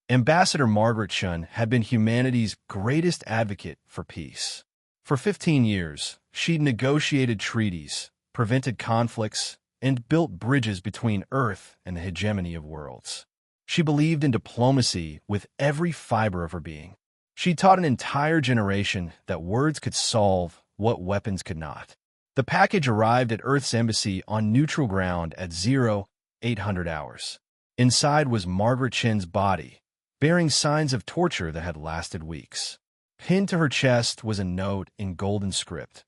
Ambassador Margaret Chun had been humanity's greatest advocate for peace. For 15 years, she'd negotiated treaties, prevented conflicts, and built bridges between Earth and the hegemony of worlds. She believed in diplomacy with every fiber of her being. She taught an entire generation that words could solve what weapons could not. The package arrived at Earth's embassy on neutral ground at 0800 hours. Inside was Margaret Chen's body, bearing signs of torture that had lasted weeks. Pinned to her chest was a note in golden script.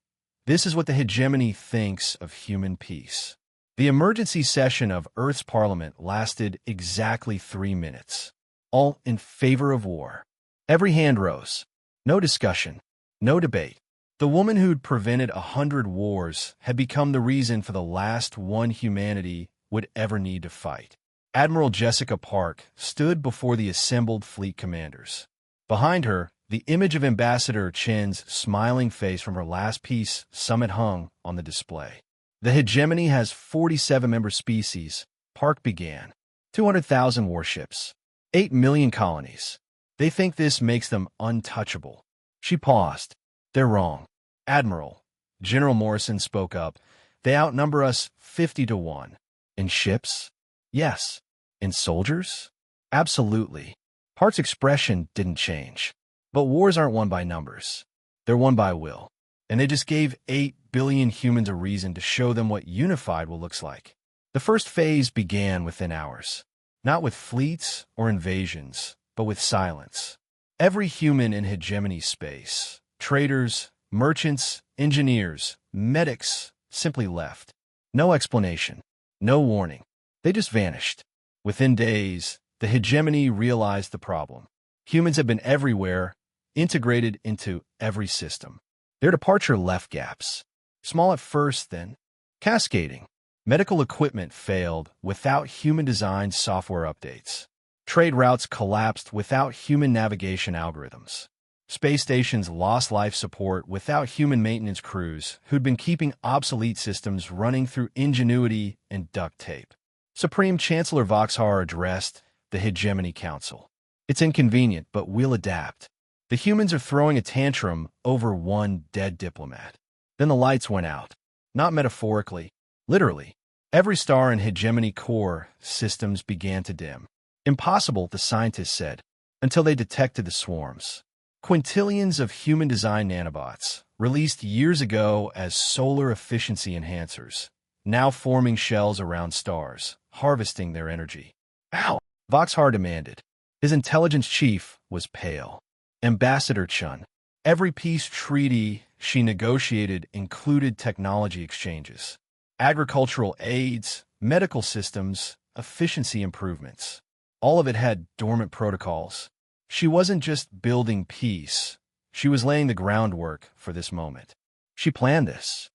This is what the hegemony thinks of human peace. The emergency session of Earth's parliament lasted exactly 3 minutes. All in favor of war. Every hand rose. No discussion. No debate. The woman who'd prevented 100 wars had become the reason for the last one humanity would ever need to fight. Admiral Jessica Park stood before the assembled fleet commanders. Behind her, the image of Ambassador Chen's smiling face from her last peace summit hung on the display. The hegemony has 47 member species, Park began. 200,000 warships. 8 million colonies. They think this makes them untouchable. She paused. They're wrong. Admiral, General Morrison spoke up. They outnumber us 50 to 1. In ships? Yes. In soldiers? Absolutely. Park's expression didn't change. But wars aren't won by numbers. They're won by will. And they just gave 8 billion humans a reason to show them what unified will looks like. The first phase began within hours. Not with fleets or invasions, but with silence. Every human in hegemony space, traders, merchants, engineers, medics, simply left. No explanation. No warning. They just vanished. Within days, the hegemony realized the problem. Humans have been everywhere, integrated into every system. Their departure left gaps. Small at first, then cascading. Medical equipment failed without human-designed software updates. Trade routes collapsed without human navigation algorithms. Space stations lost life support without human maintenance crews who'd been keeping obsolete systems running through ingenuity and duct tape. Supreme Chancellor Vauxhall addressed the Hegemony Council. It's inconvenient, but we'll adapt. The humans are throwing a tantrum over one dead diplomat. Then the lights went out. Not metaphorically, literally. Every star in Hegemony core systems began to dim. Impossible, the scientists said, until they detected the swarms. Quintillions of human-designed nanobots, released years ago as solar efficiency enhancers, now forming shells around stars, harvesting their energy. Ow! Vauxhall demanded. His intelligence chief was pale. Ambassador Chun. Every peace treaty she negotiated included technology exchanges, agricultural aids, medical systems, efficiency improvements. All of it had dormant protocols. She wasn't just building peace. She was laying the groundwork for this moment. She planned this.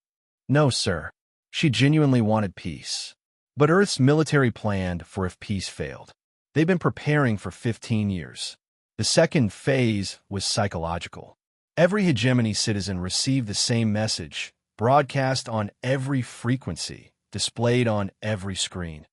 No, sir. She genuinely wanted peace. But Earth's military planned for if peace failed. They've been preparing for 15 years. The second phase was psychological. Every hegemony citizen received the same message, broadcast on every frequency, displayed on every screen.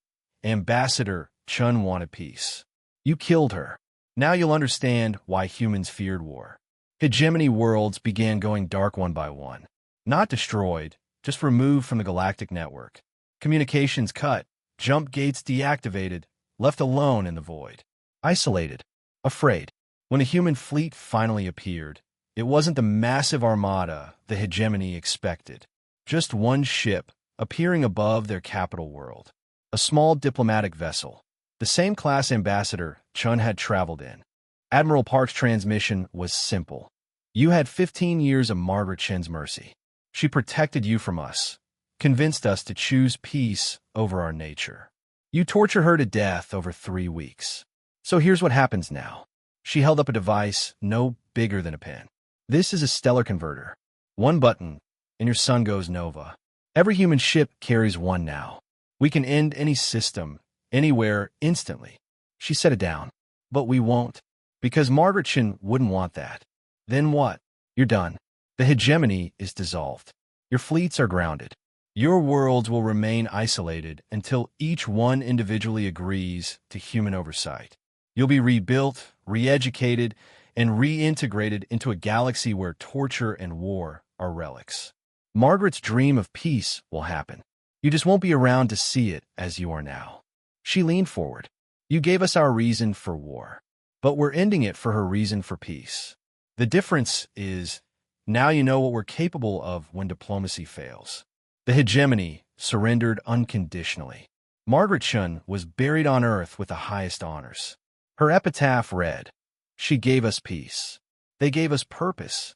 Ambassador Chun wanted peace. You killed her. Now you'll understand why humans feared war. Hegemony worlds began going dark one by one. Not destroyed, just removed from the galactic network. Communications cut, jump gates deactivated, left alone in the void. Isolated. Afraid. When a human fleet finally appeared, it wasn't the massive armada the hegemony expected. Just one ship appearing above their capital world. A small diplomatic vessel. The same class Ambassador Chun had traveled in. Admiral Park's transmission was simple. You had 15 years of Margaret Chen's mercy. She protected you from us, convinced us to choose peace over our nature. You tortured her to death over 3 weeks. So here's what happens now. She held up a device no bigger than a pen. This is a stellar converter. One button, and your sun goes nova. Every human ship carries one now. We can end any system, anywhere, instantly. She set it down. But we won't. Because Margaret Chen wouldn't want that. Then what? You're done. The hegemony is dissolved. Your fleets are grounded. Your worlds will remain isolated until each one individually agrees to human oversight. You'll be rebuilt, re-educated, and reintegrated into a galaxy where torture and war are relics. Margaret's dream of peace will happen. You just won't be around to see it as you are now. She leaned forward. You gave us our reason for war, but we're ending it for her reason for peace. The difference is, now you know what we're capable of when diplomacy fails. The hegemony surrendered unconditionally. Margaret Chun was buried on Earth with the highest honors. Her epitaph read, "She gave us peace. They gave us purpose.